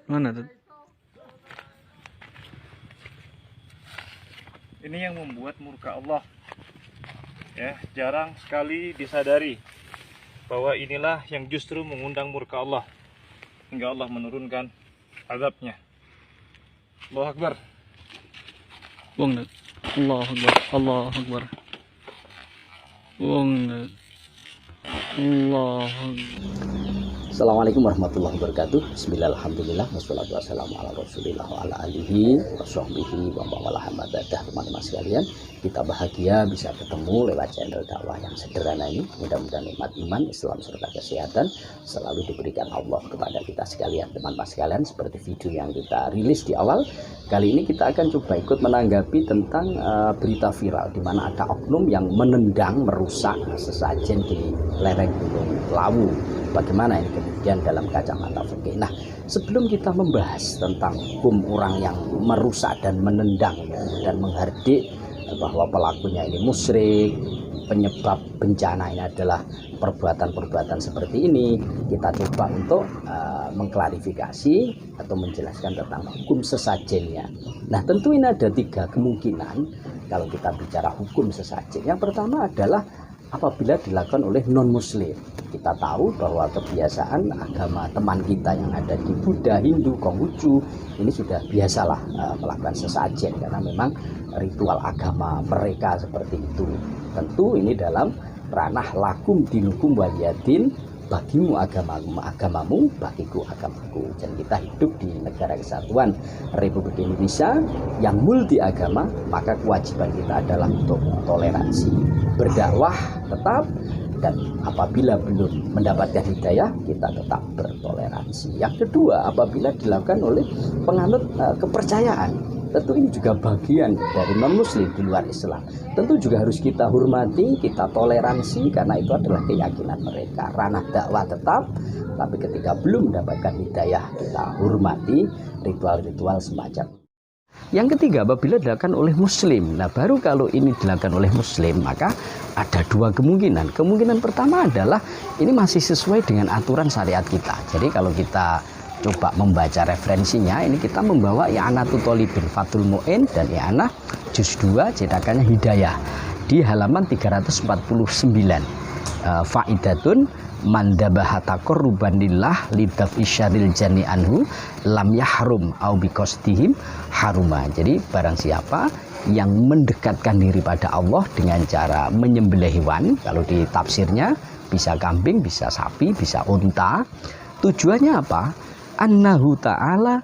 Mana tuh? Ini yang membuat murka Allah. Ya, jarang sekali disadari bahwa inilah yang justru mengundang murka Allah hingga Allah menurunkan azabnya. Allahu Akbar. Buang Nat. Allahu Akbar. Allahu Akbar. Buang Nat. Allahu Akbar. Assalamualaikum warahmatullahi wabarakatuh. Bismillahirrahmanirrahim. Wassalatu wassalamu ala rasulillah wa ala alihi wa sahbihi wa mawalah hamadah. Teman-teman sekalian, kita bahagia bisa ketemu lewat channel dakwah yang sederhana ini. Mudah-mudahan nikmat iman, Islam serta kesehatan selalu diberikan Allah kepada kita sekalian. Teman-teman sekalian, seperti video yang kita rilis di awal, kali ini kita akan coba ikut menanggapi tentang berita viral di mana ada oknum yang menendang, merusak sesajen di lereng Gunung Lawu. Bagaimana ini kemudian dalam kacamata fikih. Nah, sebelum kita membahas tentang hukum orang yang merusak dan menendang dan menghardik bahwa pelakunya ini musyrik, penyebab bencana ini adalah perbuatan-perbuatan seperti ini, kita coba untuk mengklarifikasi atau menjelaskan tentang hukum sesajennya. Nah, tentu ini ada 3 kemungkinan kalau kita bicara hukum sesajen. Yang pertama adalah apabila dilakukan oleh non-muslim. Kita tahu bahwa kebiasaan agama teman kita yang ada di Buddha, Hindu, Konghucu ini sudah biasalah melakukan sesajen karena memang ritual agama mereka seperti itu. Tentu ini dalam ranah lakum dinukum waliyadin, bagimu agamamu, bagiku agamaku. Dan kita hidup di negara kesatuan Republik Indonesia yang multi agama, maka kewajiban kita adalah untuk toleransi, berdakwah tetap, dan apabila belum mendapatkan hidayah kita tetap bertoleransi. Yang kedua, apabila dilakukan oleh penganut kepercayaan, tentu ini juga bagian dari non-muslim di luar Islam. Tentu juga harus kita hormati, kita toleransi karena itu adalah keyakinan mereka. Ranah dakwah tetap, tapi ketika belum mendapatkan hidayah kita hormati ritual-ritual semacam. Yang ketiga, apabila dilakukan oleh muslim. Nah, baru kalau ini dilakukan oleh muslim, maka ada 2 kemungkinan. Kemungkinan pertama adalah ini masih sesuai dengan aturan syariat kita. Jadi kalau kita coba membaca referensinya, ini kita membawa I'anatul Thalibin Fathul Mu'in dan I'anah juz 2 cetakannya Hidayah di halaman 349. Faidatun mandabaha taqarruban lillah lidaf isyaril jani anhu lam yahrum au biqasdihim haruma. Jadi barang siapa yang mendekatkan diri pada Allah dengan cara menyembelih hewan, kalau di tafsirnya bisa kambing, bisa sapi, bisa unta, tujuannya apa? Annahu ta'ala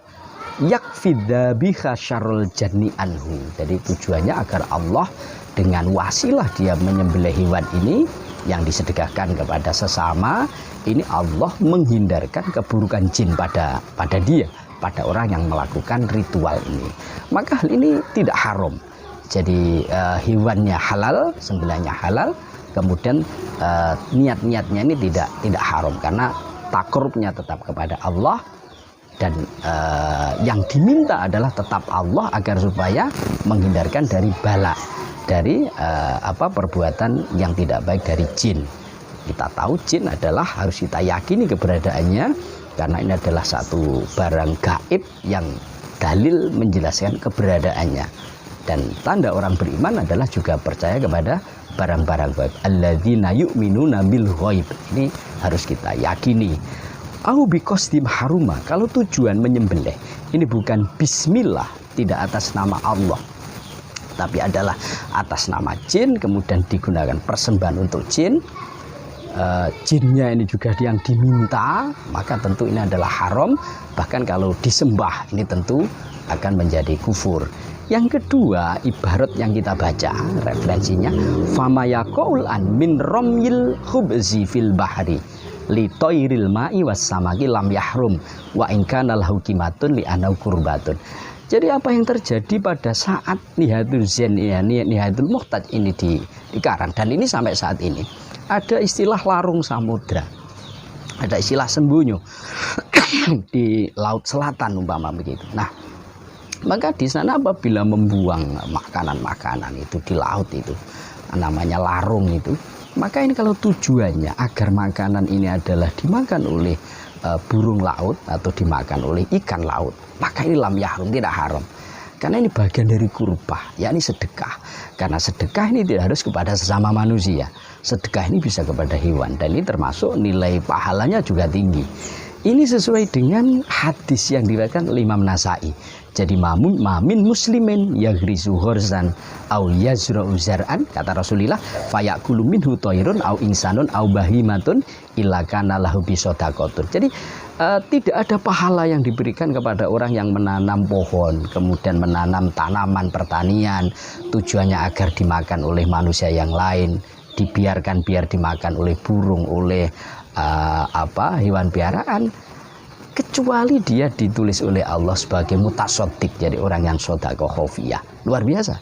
yakfidzabiha syarrul jani anhu. Jadi tujuannya agar Allah dengan wasilah dia menyembelih hewan ini yang disedekahkan kepada sesama, ini Allah menghindarkan keburukan jin pada dia, pada orang yang melakukan ritual ini. Maka hal ini tidak haram. Jadi hewannya halal, sembelihnya halal, kemudian niat-niatnya ini tidak haram karena takarrubnya tetap kepada Allah. Dan yang diminta adalah tetap Allah agar supaya menghindarkan dari bala, dari perbuatan yang tidak baik dari jin. Kita tahu jin adalah harus kita yakini keberadaannya karena ini adalah satu barang gaib yang dalil menjelaskan keberadaannya. Dan tanda orang beriman adalah juga percaya kepada barang-barang gaib. Alladzina yu'minuna bil ghaib. Ini harus kita yakini. Au biqasdim haruma, kalau tujuan menyembelih ini bukan bismillah, tidak atas nama Allah, tapi adalah atas nama jin, kemudian digunakan persembahan untuk jin, jinnya ini juga yang diminta, maka tentu ini adalah haram. Bahkan kalau disembah ini tentu akan menjadi kufur. Yang kedua, ibarat yang kita baca referensinya, famayaqul an min ramyil khubzi fil bahri li toiril ma'i was samaki lam yahrum wa in kana lahu qimatun li anau qurbatun. Jadi apa yang terjadi pada saat nihatul zen nihatul muhtaj ini di Karang, dan ini sampai saat ini ada istilah larung samudra, ada istilah sembunyi di laut selatan umpama begitu. Nah, maka di sana apabila membuang makanan-makanan itu di laut itu namanya larung itu, maka ini kalau tujuannya agar makanan ini adalah dimakan oleh burung laut atau dimakan oleh ikan laut, maka ini lam yahrum, tidak haram. Karena ini bagian dari kurbah, yakni sedekah. Karena sedekah ini tidak harus kepada sesama manusia. Sedekah ini bisa kepada hewan, dan ini termasuk nilai pahalanya juga tinggi. Ini sesuai dengan hadis yang diriwayatkan oleh Imam Nasai. Jadi mamin muslimin yagrisu horzan au yazra'u zar'an, kata Rasulullah, fayakulu minhu thairun au insanun au bahimatun illa kana lahu bisadaqatun. Jadi tidak ada pahala yang diberikan kepada orang yang menanam pohon, kemudian menanam tanaman pertanian, tujuannya agar dimakan oleh manusia yang lain, dibiarkan biar dimakan oleh burung, oleh hewan piaraan, kecuali dia ditulis oleh Allah sebagai mutasaddiq, jadi orang yang sedekah khofiyah. Luar biasa.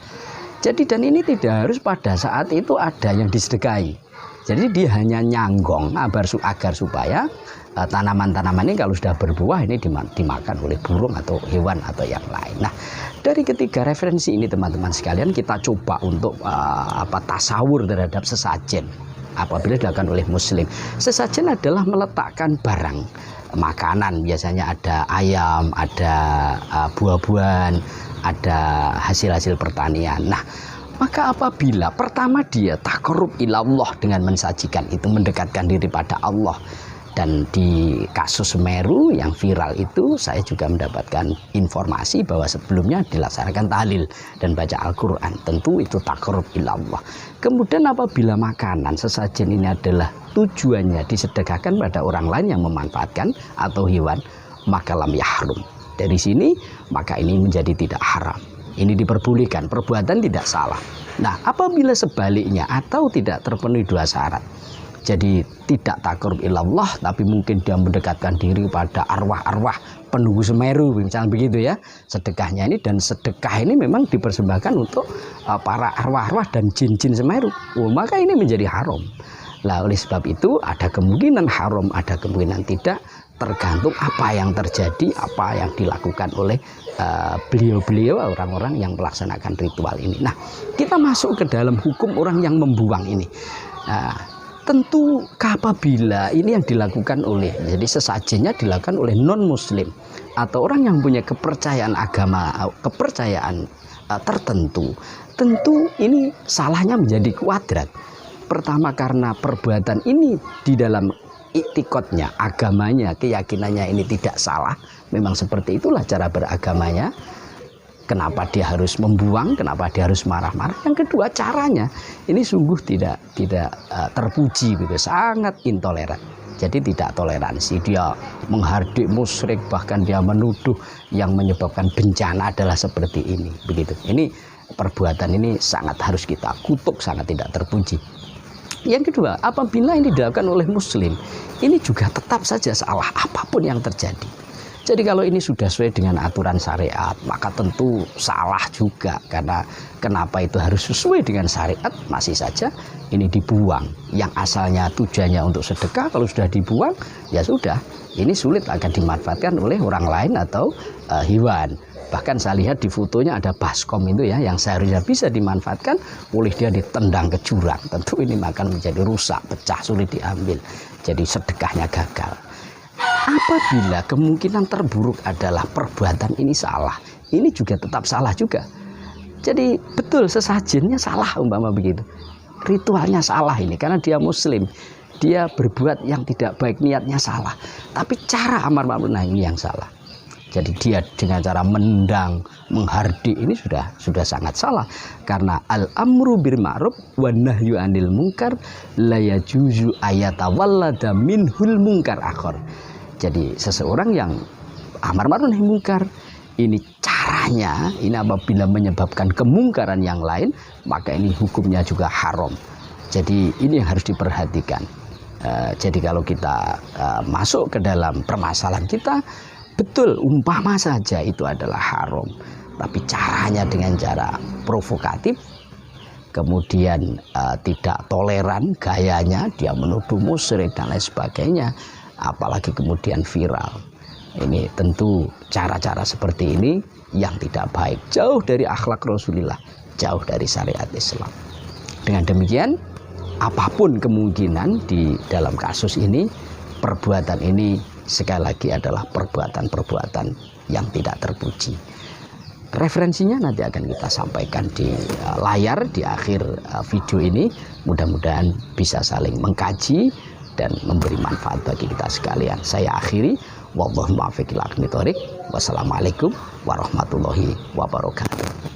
Jadi dan ini tidak harus pada saat itu ada yang disedekahi. Jadi dia hanya nyanggong agar supaya tanaman-tanaman ini kalau sudah berbuah ini dimakan oleh burung atau hewan atau yang lain. Nah, dari ketiga referensi ini teman-teman sekalian, kita coba untuk tasawur terhadap sesajen apabila dilakukan oleh muslim. Sesajen adalah meletakkan barang makanan, biasanya ada ayam, ada buah-buahan, ada hasil-hasil pertanian. Nah, maka apabila pertama dia taqarrub ilallah dengan mensajikan itu, mendekatkan diri pada Allah. Dan di kasus Semeru yang viral itu, saya juga mendapatkan informasi bahwa sebelumnya dilaksanakan tahlil dan baca Al-Quran. Tentu itu taqarrub ilallah. Kemudian apabila makanan sesajen ini adalah tujuannya disedekahkan pada orang lain yang memanfaatkan atau hewan, maka lam yahrum. Dari sini maka ini menjadi tidak haram. Ini diperbolehkan, perbuatan tidak salah. Nah, apabila sebaliknya atau tidak terpenuhi dua syarat, jadi tidak taqarrub ilallah, tapi mungkin dia mendekatkan diri pada arwah-arwah penunggu Semeru, misalnya begitu ya, sedekahnya ini, dan sedekah ini memang dipersembahkan untuk para arwah-arwah dan jin-jin Semeru, maka ini menjadi haram. Nah, oleh sebab itu ada kemungkinan haram, ada kemungkinan tidak, tergantung apa yang terjadi, apa yang dilakukan oleh beliau-beliau, orang-orang yang melaksanakan ritual ini. Nah, kita masuk ke dalam hukum orang yang membuang ini. Tentu apabila ini yang dilakukan oleh, jadi sesajennya dilakukan oleh non-muslim atau orang yang punya kepercayaan agama, kepercayaan tertentu, tentu ini salahnya menjadi kuadrat. Pertama, karena perbuatan ini di dalam iktikadnya, agamanya, keyakinannya ini tidak salah, memang seperti itulah cara beragamanya. Kenapa dia harus membuang? Kenapa dia harus marah-marah? Yang kedua, caranya ini sungguh tidak terpuji, gitu, sangat intoleran. Jadi tidak toleransi. Dia menghardik musyrik, bahkan dia menuduh yang menyebabkan bencana adalah seperti ini. Begitu. Ini perbuatan ini sangat harus kita kutuk, sangat tidak terpuji. Yang kedua, apabila ini dilakukan oleh muslim, ini juga tetap saja salah apapun yang terjadi. Jadi kalau ini sudah sesuai dengan aturan syariat, maka tentu salah juga. Karena kenapa itu harus sesuai dengan syariat, masih saja ini dibuang. Yang asalnya tujuannya untuk sedekah, kalau sudah dibuang, ya sudah. Ini sulit akan dimanfaatkan oleh orang lain atau hewan. Bahkan saya lihat di fotonya ada baskom itu ya, yang seharusnya bisa dimanfaatkan, oleh dia ditendang ke jurang. Tentu ini akan menjadi rusak, pecah, sulit diambil. Jadi sedekahnya gagal. Apabila kemungkinan terburuk adalah perbuatan ini salah, ini juga tetap salah juga. Jadi betul sesajennya salah, umpama begitu. Ritualnya salah ini karena dia muslim. Dia berbuat yang tidak baik, niatnya salah. Tapi cara amar ma'ruf nahi ini yang salah. Jadi dia dengan cara mendang, menghardik ini sudah sangat salah. Karena al-amru bil ma'ruf wa nahyu 'anil munkar la yajuzu ayatawallada minhul munkar akhar. Jadi seseorang yang amar ma'ruf nahi munkar, ini caranya, ini apabila menyebabkan kemungkaran yang lain, maka ini hukumnya juga haram. Jadi ini harus diperhatikan. Jadi kalau kita masuk ke dalam permasalahan kita, betul umpama saja itu adalah haram, tapi caranya dengan cara provokatif, kemudian tidak toleran gayanya, dia menuduh musyrik dan lain sebagainya, apalagi kemudian viral. Ini tentu cara-cara seperti ini yang tidak baik, jauh dari akhlak Rasulullah, jauh dari syariat Islam. Dengan demikian, apapun kemungkinan di dalam kasus ini, perbuatan ini sekali lagi adalah perbuatan-perbuatan yang tidak terpuji. Referensinya nanti akan kita sampaikan di layar di akhir video ini. Mudah-mudahan bisa saling mengkaji dan memberi manfaat bagi kita sekalian. Saya akhiri. Wassalamualaikum warahmatullahi wabarakatuh.